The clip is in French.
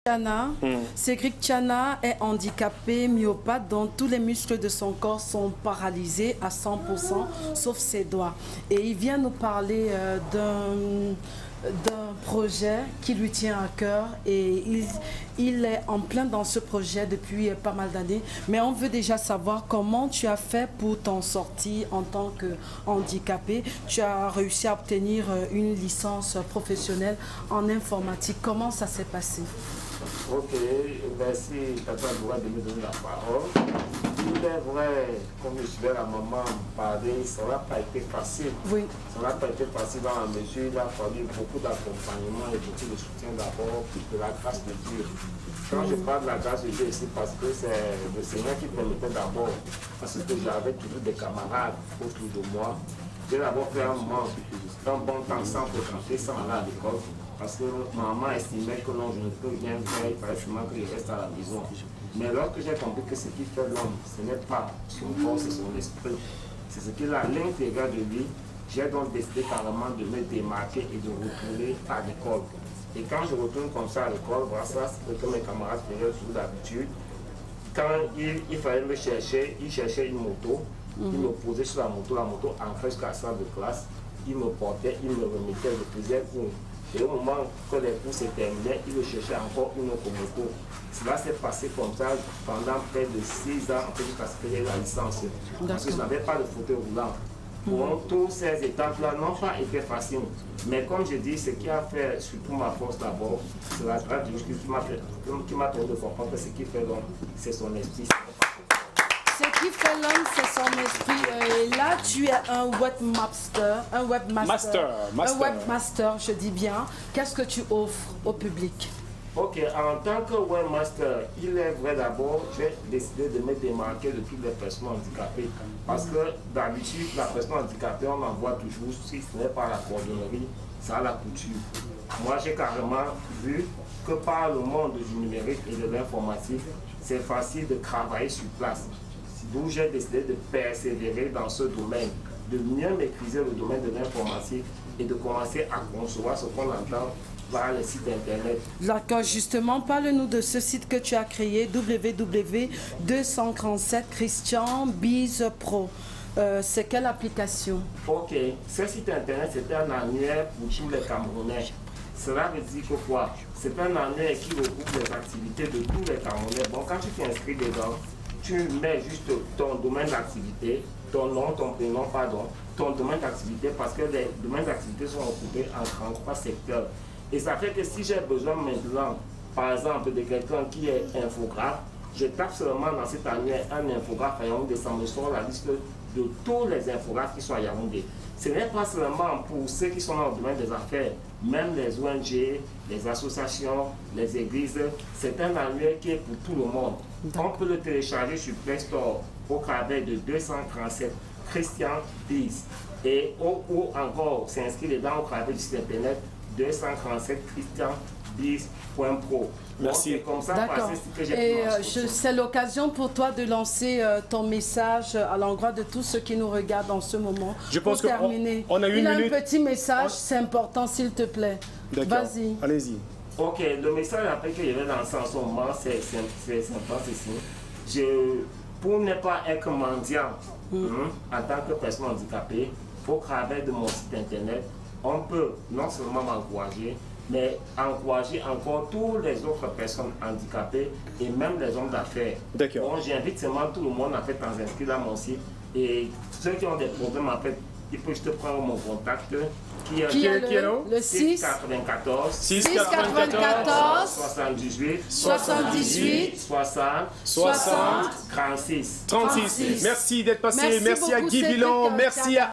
Chana, Cédric Chana est handicapé, myopathe, dont tous les muscles de son corps sont paralysés à 100%, sauf ses doigts. Et il vient nous parler d'un projet qui lui tient à cœur et il est en plein dans ce projet depuis pas mal d'années. Mais on veut déjà savoir comment tu as fait pour t'en sortir en tant que handicapé. Tu as réussi à obtenir une licence professionnelle en informatique. Comment ça s'est passé? Ok, merci Tata Boura de me donner la parole. Il est vrai, comme je suivais la maman parler, ça n'a pas été facile. Oui. Ça n'a pas été facile dans la mesure, il a fallu beaucoup d'accompagnement et beaucoup de soutien d'abord de la grâce de Dieu. Quand je parle de la grâce de Dieu ici, parce que c'est le Seigneur qui permettait d'abord, parce que j'avais toujours des camarades autour de moi. J'ai d'abord fait un moment, un bon temps sans fréquenter, sans aller à l'école. Parce que maman estimait que non, je ne peux rien faire, il fallait seulement que je reste à la maison. Mais lorsque j'ai compris que ce qui fait l'homme, ce n'est pas son corps, c'est son esprit. C'est ce qu'il a à l'intérieur de lui. J'ai donc décidé carrément de me démarquer et de retourner à l'école. Et quand je retourne comme ça à l'école, voilà ça, c'est ce que mes camarades faisaient toujours d'habitude. Quand il fallait me chercher, il cherchait une moto. Il me posait sur la moto entrait jusqu'à la salle de classe. Il me portait, il me remettait, je faisais cours. Et au moment que les cours se terminaient, il cherchait encore une autre moto. Cela s'est passé comme ça pendant près de 6 ans, jusqu'à ce que j'ai la licence. Parce que je n'avais pas de fauteuil roulant. Bon, toutes ces étapes-là n'ont pas été faciles. Mais comme je dis, ce qui a fait surtout ma force d'abord, c'est la grâce de Dieu qui m'a permis de comprendre que ce qui fait l'homme, c'est son esprit. Ce qui fait l'homme, c'est son esprit. Et là, tu es un webmaster. Un webmaster, je dis bien. Qu'est-ce que tu offres au public? Ok, en tant que webmaster, il est vrai d'abord, j'ai décidé de me démarquer de toutes les personnes handicapées. Parce que d'habitude, la personne handicapée, on en voit toujours, si ce n'est pas la cordonnerie, c'est à la couture. Moi, j'ai carrément vu que par le monde du numérique et de l'informatique, c'est facile de travailler sur place. D'où j'ai décidé de persévérer dans ce domaine, de mieux maîtriser le domaine de l'informatique et de commencer à concevoir ce qu'on entend par les sites internet. D'accord, justement, parle-nous de ce site que tu as créé, www.237christianbizpro. C'est quelle application? Ok, ce site internet, c'est un annuaire pour tous les Camerounais. Cela veut dire que quoi? C'est un annuaire qui regroupe les activités de tous les Camerounais. Bon, quand tu t'inscris dedans, tu mets juste ton domaine d'activité, ton nom, ton prénom, pardon, ton domaine d'activité, parce que les domaines d'activité sont regroupés en 33 secteurs. Et ça fait que si j'ai besoin maintenant, par exemple, de quelqu'un qui est infographe, je tape seulement dans cet annuaire un infographe à Yaoundé, ça me sort la liste de tous les infographes qui sont à Yaoundé. Ce n'est pas seulement pour ceux qui sont dans le domaine des affaires, même les ONG, les associations, les églises, c'est un annuaire qui est pour tout le monde. On peut le télécharger sur Play Store au travers de 237 Christian Biz et ou encore s'inscrire dedans au travers du site internet 237 christianbiz.pro. Merci. D'accord. Et c'est l'occasion pour toi de lancer ton message à l'endroit de tous ceux qui nous regardent en ce moment. Je pense qu'on a une minute. Il a un petit message, c'est important s'il te plaît. Vas-y. Allez-y. Ok, le message après que je vais lancer en ce moment, c'est simple, ceci. Pour ne pas être mendiant en tant que personne handicapée, au travers de mon site internet, on peut non seulement m'encourager, mais encourager encore toutes les autres personnes handicapées et même les hommes d'affaires. D'accord. Bon, j'invite seulement tout le monde à fait à s'inscrire à mon site. Et ceux qui ont des problèmes, en fait, il faut juste prendre mon contact qui est le 694 78 60 36. Merci d'être passé. Merci à Guy Bilan. Merci à